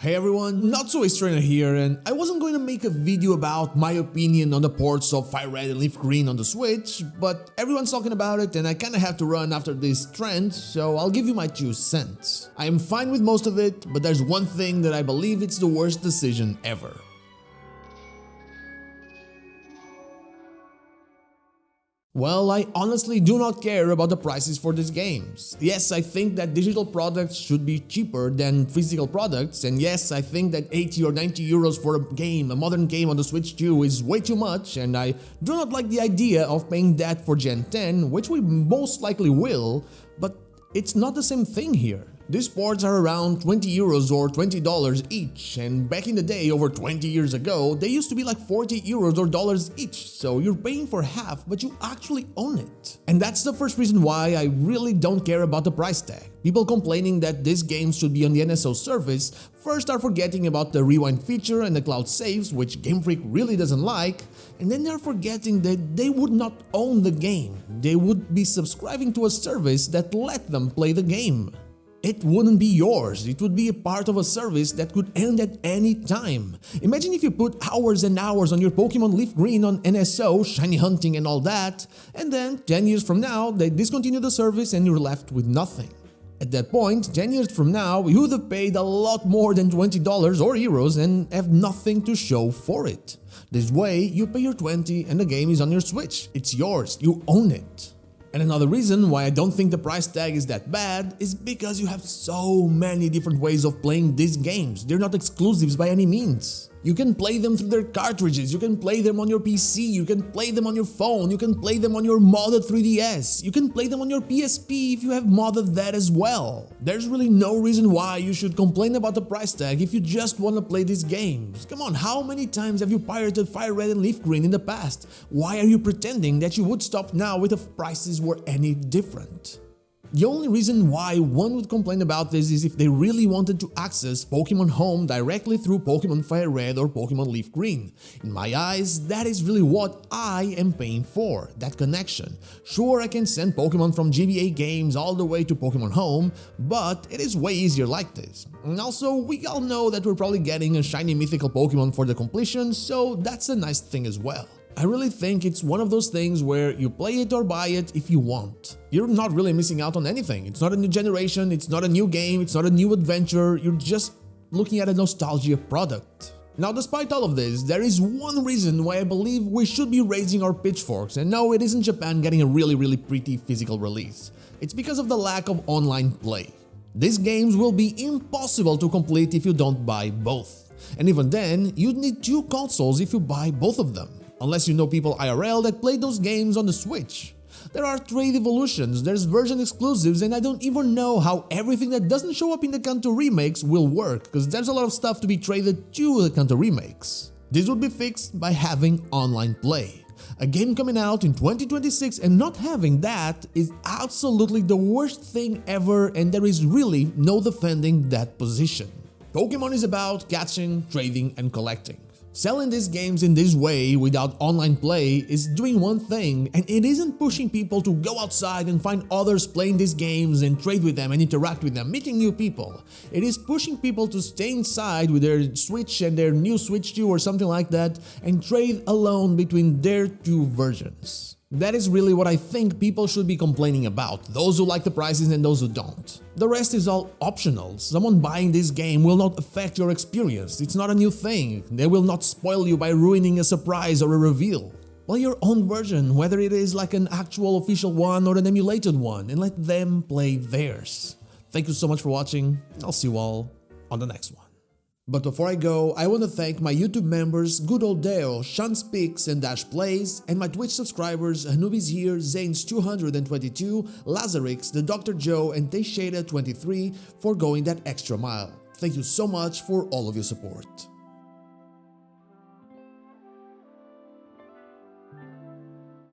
Hey everyone, Not So Strainer here, and I wasn't going to make a video about my opinion on the ports of Fire Red and Leaf Green on the Switch, but everyone's talking about it and I kinda have to run after this trend, so I'll give you my 2 cents. I am fine with most of it, but there's one thing that I believe it's the worst decision ever. Well, I honestly do not care about the prices for these games. Yes, I think that digital products should be cheaper than physical products, and yes, I think that 80 or 90 euros for a game, a modern game on the Switch 2 is way too much, and I do not like the idea of paying that for Gen 10, which we most likely will, but it's not the same thing here. These ports are around 20 euros or $20 each, and back in the day, over 20 years ago, they used to be like 40 euros or dollars each, so you're paying for half, but you actually own it. And that's the first reason why I really don't care about the price tag. People complaining that these games should be on the NSO service first are forgetting about the rewind feature and the cloud saves, which Game Freak really doesn't like, and then they're forgetting that they would not own the game. They would be subscribing to a service that let them play the game. It wouldn't be yours, it would be a part of a service that could end at any time. Imagine if you put hours and hours on your Pokémon Leaf Green on NSO, shiny hunting and all that, and then 10 years from now they discontinue the service and you're left with nothing. At that point, 10 years from now, you would have paid a lot more than $20 or euros and have nothing to show for it. This way, you pay your 20 and the game is on your Switch. It's yours, you own it. And another reason why I don't think the price tag is that bad is because you have so many different ways of playing these games. They're not exclusives by any means. You can play them through their cartridges, you can play them on your PC, you can play them on your phone, you can play them on your modded 3DS, you can play them on your PSP if you have modded that as well. There's really no reason why you should complain about the price tag if you just want to play these games. Come on, how many times have you pirated Fire Red and Leaf Green in the past? Why are you pretending that you would stop now if prices were any different? The only reason why one would complain about this is if they really wanted to access Pokémon Home directly through Pokémon Fire Red or Pokémon Leaf Green. In my eyes, that is really what I am paying for, that connection. Sure, I can send Pokémon from GBA games all the way to Pokémon Home, but it is way easier like this. And also, we all know that we're probably getting a shiny mythical Pokémon for the completion, so that's a nice thing as well. I really think it's one of those things where you play it or buy it if you want. You're not really missing out on anything. It's not a new generation, it's not a new game, it's not a new adventure, you're just looking at a nostalgia product. Now, despite all of this, there is one reason why I believe we should be raising our pitchforks, and no, it isn't Japan getting a really pretty physical release. It's because of the lack of online play. These games will be impossible to complete if you don't buy both. And even then, you'd need 2 consoles if you buy both of them. Unless you know people IRL that play those games on the Switch. There are trade evolutions, there's version exclusives, and I don't even know how everything that doesn't show up in the Kanto remakes will work, because there's a lot of stuff to be traded to the Kanto remakes. This would be fixed by having online play. A game coming out in 2026 and not having that is absolutely the worst thing ever, and there is really no defending that position. Pokémon is about catching, trading, and collecting. Selling these games in this way without online play is doing one thing, and it isn't pushing people to go outside and find others playing these games and trade with them and interact with them, meeting new people. It is pushing people to stay inside with their Switch and their new Switch 2 or something like that and trade alone between their 2 versions. That is really what I think people should be complaining about, those who like the prices and those who don't. The rest is all optional. Someone buying this game will not affect your experience, it's not a new thing, they will not spoil you by ruining a surprise or a reveal. Play your own version, whether it is like an actual official one or an emulated one, and let them play theirs. Thank you so much for watching, I'll see you all on the next one. But before I go, I want to thank my YouTube members Good Old Deo, Sean Speaks and Dash Plays, and my Twitch subscribers Anubis Here, Zanes222, Lazarix, The Dr. Joe, and Teixeira23 for going that extra mile. Thank you so much for all of your support.